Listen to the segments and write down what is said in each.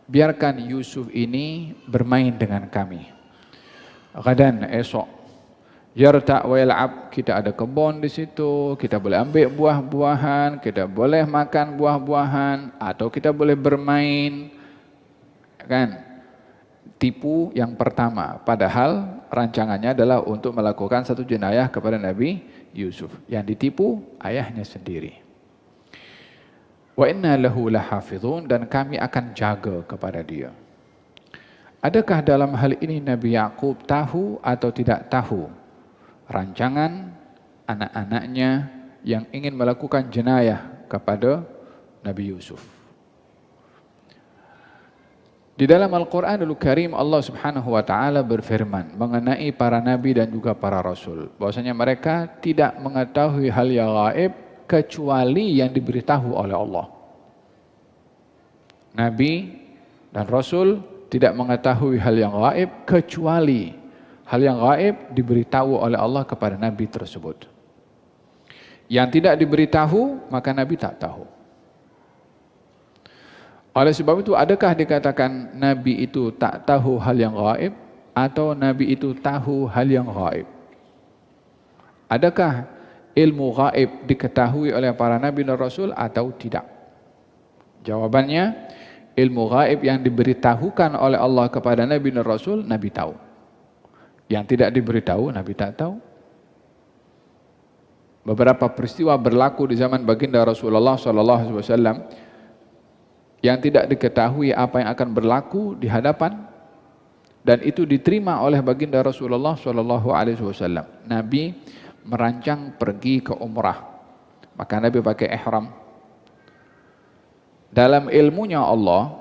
biarkan Yusuf ini bermain dengan kami. Gadan, esok, yarta' wa yal'ab, kita ada kebun di situ, kita boleh ambil buah-buahan, kita boleh makan buah-buahan, atau kita boleh bermain, kan? Tipu yang pertama, padahal rancangannya adalah untuk melakukan satu jenayah kepada Nabi Yusuf. Yang ditipu ayahnya sendiri. Wa inna lahu lahafizun, dan kami akan jaga kepada dia. Adakah dalam hal ini Nabi Yakub tahu atau tidak tahu rancangan anak-anaknya yang ingin melakukan jenayah kepada Nabi Yusuf? Di dalam Al-Quranul Karim Allah Subhanahu wa taala berfirman mengenai para nabi dan juga para rasul, bahwasanya mereka tidak mengetahui hal yang gaib kecuali yang diberitahu oleh Allah. Nabi dan rasul tidak mengetahui hal yang gaib kecuali hal yang gaib diberitahu oleh Allah kepada nabi tersebut. Yang tidak diberitahu maka nabi tak tahu. Oleh sebab itu, adakah dikatakan Nabi itu tak tahu hal yang gaib atau Nabi itu tahu hal yang gaib? Adakah ilmu gaib diketahui oleh para Nabi dan Rasul atau tidak? Jawabannya, ilmu gaib yang diberitahukan oleh Allah kepada Nabi dan Rasul, Nabi tahu. Yang tidak diberitahu, Nabi tak tahu. Beberapa peristiwa berlaku di zaman baginda Rasulullah SAW yang tidak diketahui apa yang akan berlaku di hadapan, dan itu diterima oleh baginda Rasulullah SAW. Nabi merancang pergi ke umrah, maka Nabi pakai ihram. Dalam ilmunya Allah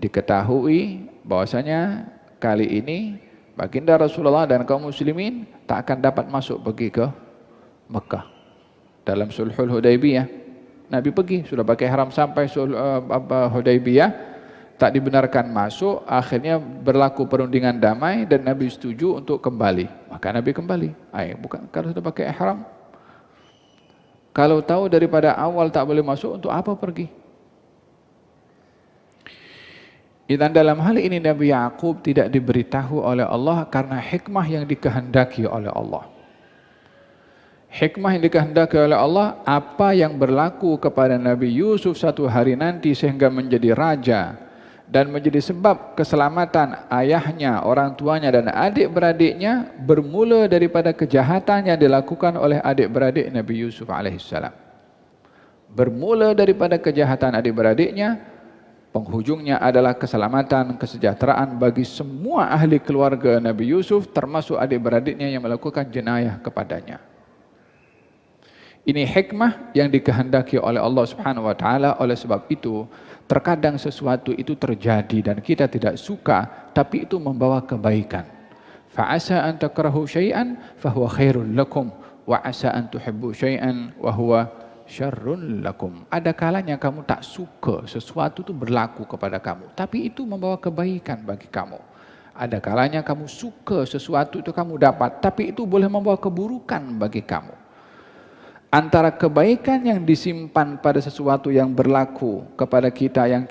diketahui bahwasanya kali ini baginda Rasulullah dan kaum muslimin tak akan dapat masuk pergi ke Mekah. Dalam sulhul Hudaybiyah Nabi pergi, sudah pakai ihram sampai Hudaybiyah, tak dibenarkan masuk, akhirnya berlaku perundingan damai dan Nabi setuju untuk kembali. Maka Nabi kembali. Bukan kalau sudah pakai ihram. Kalau tahu daripada awal tak boleh masuk, untuk apa pergi? Dan dalam hal ini Nabi Yakub tidak diberitahu oleh Allah karena hikmah yang dikehendaki oleh Allah. Hikmah yang dikehendaki oleh Allah, apa yang berlaku kepada Nabi Yusuf satu hari nanti sehingga menjadi raja dan menjadi sebab keselamatan ayahnya, orang tuanya dan adik-beradiknya, bermula daripada kejahatan yang dilakukan oleh adik-beradik Nabi Yusuf alaihissalam. Bermula daripada kejahatan adik-beradiknya, penghujungnya adalah keselamatan, kesejahteraan bagi semua ahli keluarga Nabi Yusuf, termasuk adik-beradiknya yang melakukan jenayah kepadanya. Ini hikmah yang dikehendaki oleh Allah Subhanahu wa taala. Oleh sebab itu, terkadang sesuatu itu terjadi dan kita tidak suka, tapi itu membawa kebaikan. Fa asa an takrahu syai'an fa huwa khairul lakum wa asa an tuhibbu syai'an wa huwa syarrun lakum. Ada kalanya kamu tak suka sesuatu itu berlaku kepada kamu, tapi itu membawa kebaikan bagi kamu. Ada kalanya kamu suka sesuatu itu kamu dapat, tapi itu boleh membawa keburukan bagi kamu. Antara kebaikan yang disimpan pada sesuatu yang berlaku kepada kita yang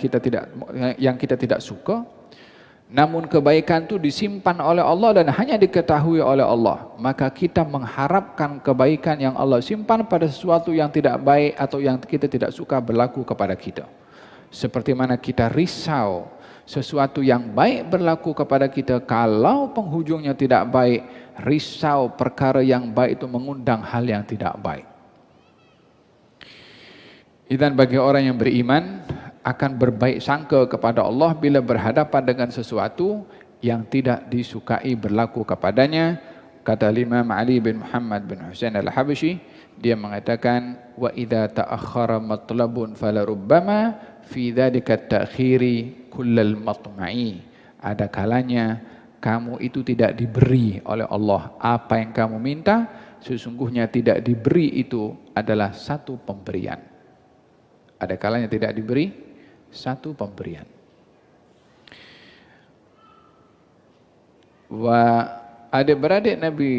kita tidak suka, namun kebaikan itu disimpan oleh Allah dan hanya diketahui oleh Allah, maka kita mengharapkan kebaikan yang Allah simpan pada sesuatu yang tidak baik atau yang kita tidak suka berlaku kepada kita. Seperti mana kita risau sesuatu yang baik berlaku kepada kita, kalau penghujungnya tidak baik, risau perkara yang baik itu mengundang hal yang tidak baik. Dan bagi orang yang beriman akan berbaik sangka kepada Allah bila berhadapan dengan sesuatu yang tidak disukai berlaku kepadanya. Kata Imam Ali bin Muhammad bin Husain al-Habsyi, dia mengatakan, wa idza ta'akhkhara matlabun fala rubbama fi dzalika at-ta'khiri kullal matma'i. Ada kalanya kamu itu tidak diberi oleh Allah apa yang kamu minta, sesungguhnya tidak diberi itu adalah satu pemberian. Ada kalanya tidak diberi satu pemberian. Adik-beradik Nabi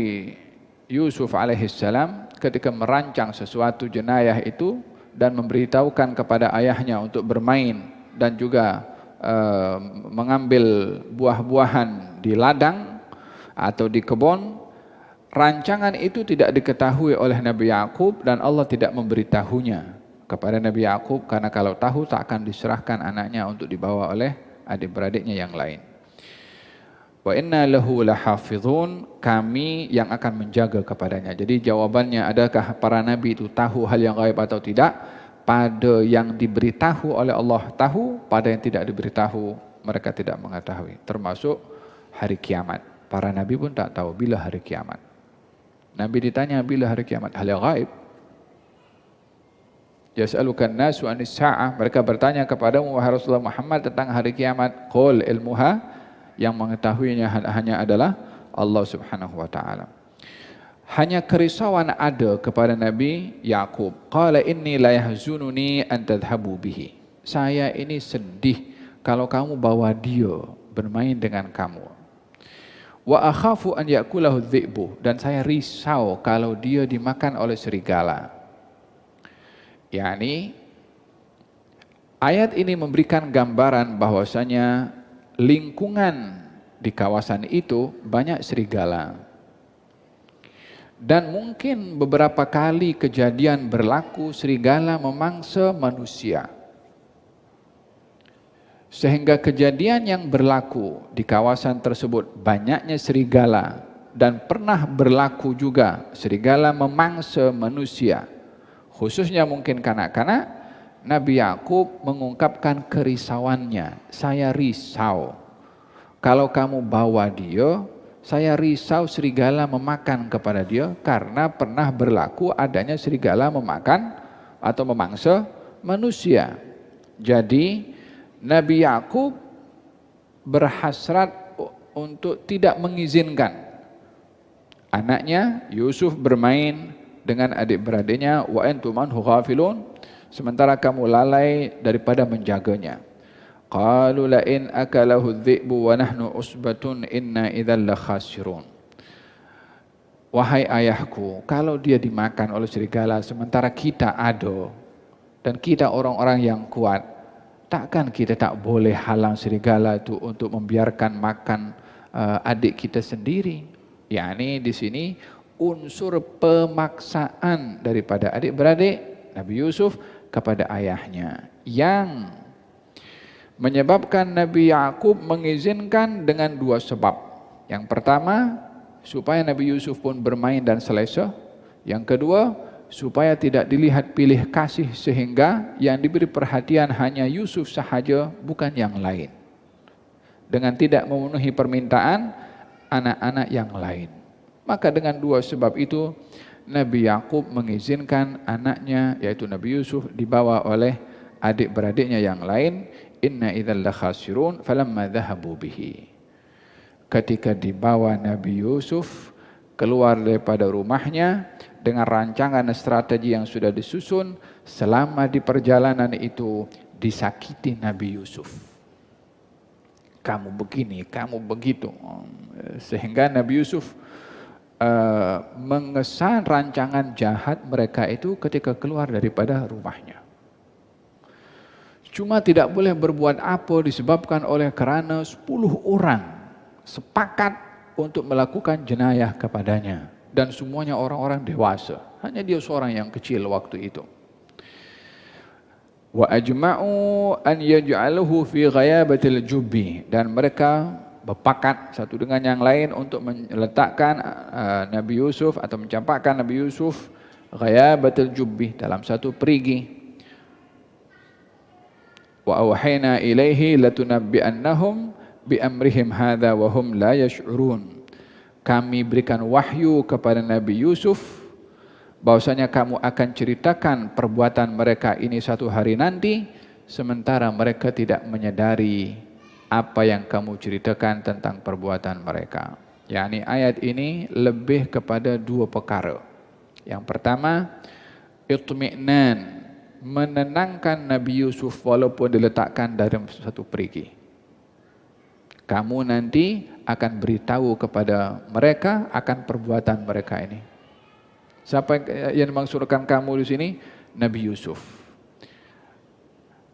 Yusuf alaihissalam ketika merancang sesuatu jenayah itu dan memberitahukan kepada ayahnya untuk bermain dan juga mengambil buah-buahan di ladang atau di kebun, rancangan itu tidak diketahui oleh Nabi Yakub dan Allah tidak memberitahunya kepada Nabi Yakub, karena kalau tahu tak akan diserahkan anaknya untuk dibawa oleh adik-beradiknya yang lain. Wa inna lahu lahafizun, kami yang akan menjaga kepadanya. Jadi jawabannya, adakah para nabi itu tahu hal yang gaib atau tidak? Pada yang diberitahu oleh Allah tahu, pada yang tidak diberitahu mereka tidak mengetahui. Termasuk hari kiamat. Para nabi pun tak tahu bila hari kiamat. Nabi ditanya bila hari kiamat, hal yang gaib. Yas'alukan nasu anis sa'ah, mereka bertanya kepadamu wahai Rasulullah Muhammad tentang hari kiamat. Qul ilmuha, yang mengetahuinya hanya adalah Allah Subhanahu wa taala. Hanya kerisauan ada kepada Nabi Yakub. Qala inni la yahzununi an tadhhabu bihi. Saya ini sedih kalau kamu bawa dia bermain dengan kamu. Wa akhafu an yakulahu dhi'bu, dan saya risau kalau dia dimakan oleh serigala. Yani ayat ini memberikan gambaran bahwasanya lingkungan di kawasan itu banyak serigala. Dan mungkin beberapa kali kejadian berlaku serigala memangsa manusia. Sehingga kejadian yang berlaku di kawasan tersebut banyaknya serigala, dan pernah berlaku juga serigala memangsa manusia. Khususnya mungkin kanak-kanak, Nabi Yakub mengungkapkan kerisauannya. Saya risau kalau kamu bawa dia, saya risau serigala memakan kepada dia, karena pernah berlaku adanya serigala memakan atau memangsa manusia. Jadi Nabi Yakub berhasrat untuk tidak mengizinkan anaknya Yusuf bermain dengan adik-beradiknya, wa antum anhu ghafilun, sementara kamu lalai daripada menjaganya. Qalu la in akalahu dhi'bu wa nahnu usbatun inna idzal la khasirun. Wahai ayahku, kalau dia dimakan oleh serigala sementara kita ada dan kita orang-orang yang kuat, takkan kita tak boleh halang serigala itu untuk membiarkan makan adik kita sendiri. Yani di sini unsur pemaksaan daripada adik-beradik Nabi Yusuf kepada ayahnya yang menyebabkan Nabi Yakub mengizinkan dengan dua sebab. Yang pertama, supaya Nabi Yusuf pun bermain dan selesa. Yang kedua, supaya tidak dilihat pilih kasih sehingga yang diberi perhatian hanya Yusuf sahaja, bukan yang lain. Dengan tidak memenuhi permintaan anak-anak yang lain. Maka dengan dua sebab itu Nabi Yakub mengizinkan anaknya yaitu Nabi Yusuf dibawa oleh adik-beradiknya yang lain. Inna idzal la khasirun falamma dhahabu bihi. Ketika dibawa Nabi Yusuf keluar daripada rumahnya dengan rancangan strategi yang sudah disusun, selama di perjalanan itu disakiti Nabi Yusuf. Kamu begini, kamu begitu. Sehingga Nabi Yusuf mengesan rancangan jahat mereka itu ketika keluar daripada rumahnya. Cuma tidak boleh berbuat apa disebabkan oleh kerana 10 orang sepakat untuk melakukan jenayah kepadanya. Dan semuanya orang-orang dewasa. Hanya dia seorang yang kecil waktu itu. Wa ajma'u an yaj'aluhu fi ghayabatil jubbi. Dan mereka berpakat satu dengan yang lain untuk meletakkan Nabi Yusuf atau mencampakkan Nabi Yusuf ghayabatil jubbi dalam satu perigi. Wa awhayna ilaihi latunabbi'annahum bi amrihim hadza wa hum la yash'urun. Kami berikan wahyu kepada Nabi Yusuf bahwasanya kamu akan ceritakan perbuatan mereka ini satu hari nanti, sementara mereka tidak menyadari apa yang kamu ceritakan tentang perbuatan mereka. Yani ayat ini lebih kepada dua perkara. Yang pertama, itmi'nan, menenangkan Nabi Yusuf walaupun diletakkan dalam satu perigi. Kamu nanti akan beritahu kepada mereka akan perbuatan mereka ini. Siapa yang dimaksudkan kamu di sini? Nabi Yusuf.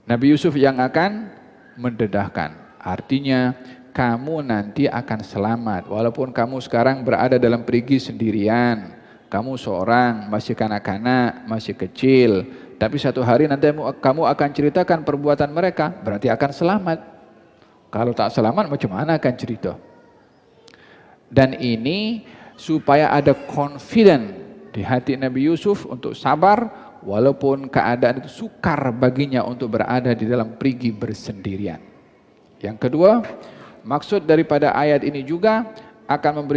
Nabi Yusuf yang akan mendedahkan. Artinya kamu nanti akan selamat. Walaupun kamu sekarang berada dalam perigi sendirian. Kamu seorang, masih kanak-kanak, masih kecil. Tapi satu hari nanti kamu akan ceritakan perbuatan mereka. Berarti akan selamat. Kalau tak selamat macam mana akan cerita? Dan ini supaya ada confident di hati Nabi Yusuf untuk sabar walaupun keadaan itu sukar baginya untuk berada di dalam perigi bersendirian. Yang kedua, maksud daripada ayat ini juga akan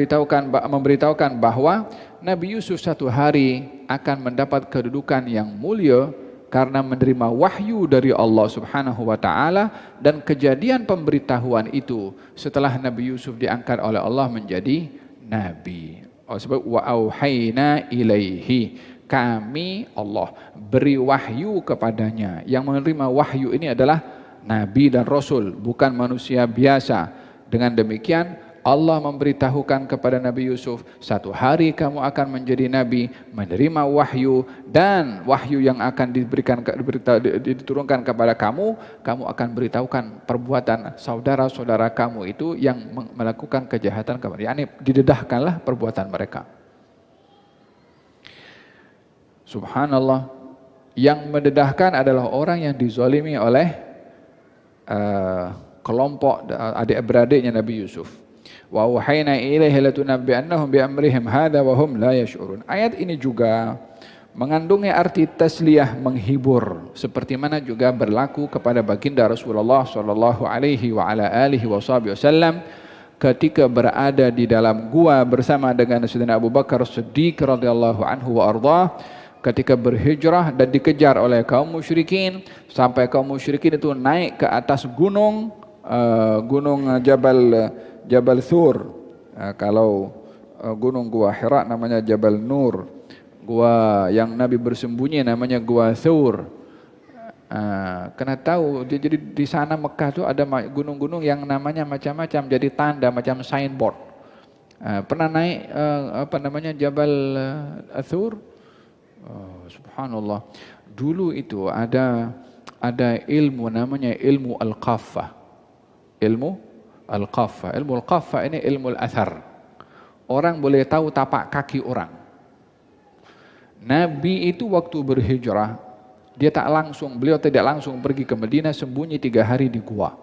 memberitahukan bahwa Nabi Yusuf satu hari akan mendapat kedudukan yang mulia karena menerima wahyu dari Allah Subhanahu wa taala, dan kejadian pemberitahuan itu setelah Nabi Yusuf diangkat oleh Allah menjadi nabi. Sebab wa auhayna ilaihi, kami Allah beri wahyu kepadanya. Yang menerima wahyu ini adalah nabi dan rasul, bukan manusia biasa. Dengan demikian Allah memberitahukan kepada Nabi Yusuf, satu hari kamu akan menjadi nabi, menerima wahyu, dan wahyu yang akan diturunkan kepada kamu, kamu akan beritahukan perbuatan saudara-saudara kamu itu yang melakukan kejahatan kepada, yakni didedahkanlah perbuatan mereka. Subhanallah, yang mendedahkan adalah orang yang dizalimi oleh kelompok adik-beradiknya Nabi Yusuf. Wa wahayna ilaihi latunabbi'annahum bi amrihim hadza wa hum la yash'urun. Ayat ini juga mengandungi arti tasliyah, menghibur, seperti mana juga berlaku kepada baginda Rasulullah sallallahu alaihi wa ala alihi wasallam ketika berada di dalam gua bersama dengan Sayyidina Abu Bakar Siddiq radhiyallahu anhu wa ardhah, ketika berhijrah dan dikejar oleh kaum musyrikin sampai kaum musyrikin itu naik ke atas gunung Jabal Thur. Kalau gunung Gua Hira namanya Jabal Nur. Gua yang Nabi bersembunyi namanya Gua Thur. Kena tahu, jadi di sana Mekah tu ada gunung-gunung yang namanya macam-macam, jadi tanda macam signboard. Pernah naik Jabal Thur? Subhanallah. Dulu itu ada ilmu namanya ilmu al-qaffah. Ilmu al-qaffah ini ilmu al-athar. Orang boleh tahu tapak kaki orang. Nabi itu waktu berhijrah, beliau tidak langsung pergi ke Madinah, sembunyi 3 hari di gua.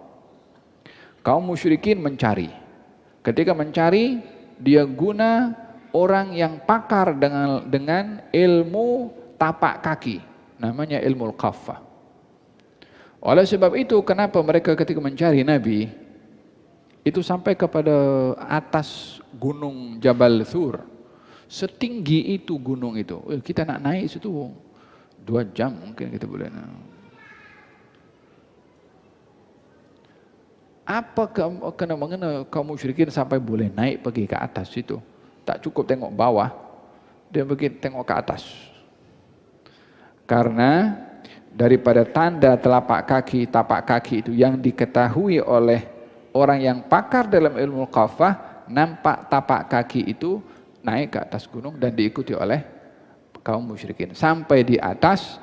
Kaum musyrikin mencari. Ketika mencari, dia guna orang yang pakar dengan ilmu tapak kaki, namanya ilmu al-qaffah. Oleh sebab itu, kenapa mereka ketika mencari Nabi itu sampai kepada atas gunung Jabal Thur. Setinggi itu gunung itu. Kita nak naik situ 2 jam mungkin kita boleh. Apa kena kaum musyrikin sampai boleh naik pergi ke atas itu? Tak cukup tengok bawah, dia pergi tengok ke atas. Karena daripada tanda tapak kaki itu yang diketahui oleh orang yang pakar dalam ilmu qaffah, nampak tapak kaki itu naik ke atas gunung dan diikuti oleh kaum musyrikin. Sampai di atas,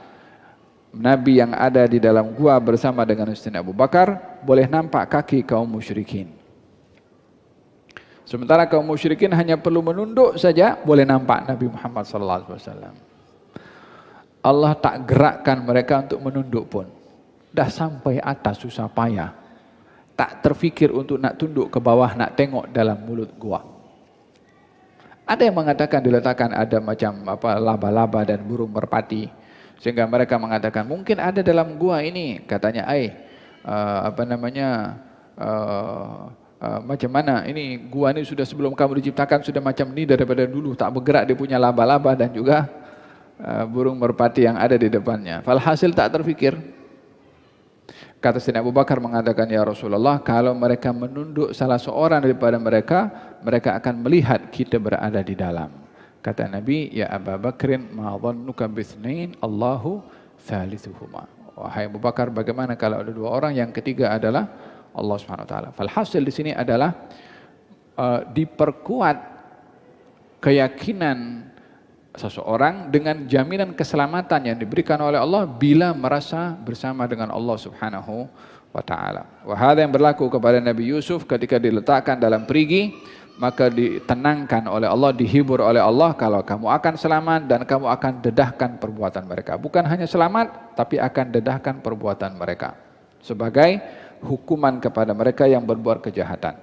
Nabi yang ada di dalam gua bersama dengan Sayyidina Abu Bakar boleh nampak kaki kaum musyrikin. Sementara kaum musyrikin hanya perlu menunduk saja boleh nampak Nabi Muhammad sallallahu alaihi wasallam. Allah tak gerakkan mereka untuk menunduk pun. Dah sampai atas susah payah. Tak terfikir untuk nak tunduk ke bawah, nak tengok dalam mulut gua. Ada yang mengatakan diletakkan ada macam laba-laba dan burung merpati, sehingga mereka mengatakan mungkin ada dalam gua ini. Katanya, macam mana ini gua ini sudah sebelum kamu diciptakan sudah macam ini daripada dulu, tak bergerak, dia punya laba-laba dan juga burung merpati yang ada di depannya. Falhasil tak terfikir. Kata Sayyidina Abu Bakar mengatakan, ya Rasulullah, kalau mereka menunduk salah seorang daripada mereka, mereka akan melihat kita berada di dalam. Kata Nabi, ya Abu Bakrin, ma dhannuka bithnain Allahu thalithuhuma. Wahai Abu Bakar, bagaimana kalau ada 2 orang, yang ketiga adalah Allah Subhanahu wa taala. Falhasil di sini adalah diperkuat keyakinan seseorang dengan jaminan keselamatan yang diberikan oleh Allah bila merasa bersama dengan Allah Subhanahu wa ta'ala. Wahada yang berlaku kepada Nabi Yusuf ketika diletakkan dalam perigi, maka ditenangkan oleh Allah, dihibur oleh Allah kalau kamu akan selamat dan kamu akan dedahkan perbuatan mereka. Bukan hanya selamat, tapi akan dedahkan perbuatan mereka sebagai hukuman kepada mereka yang berbuat kejahatan.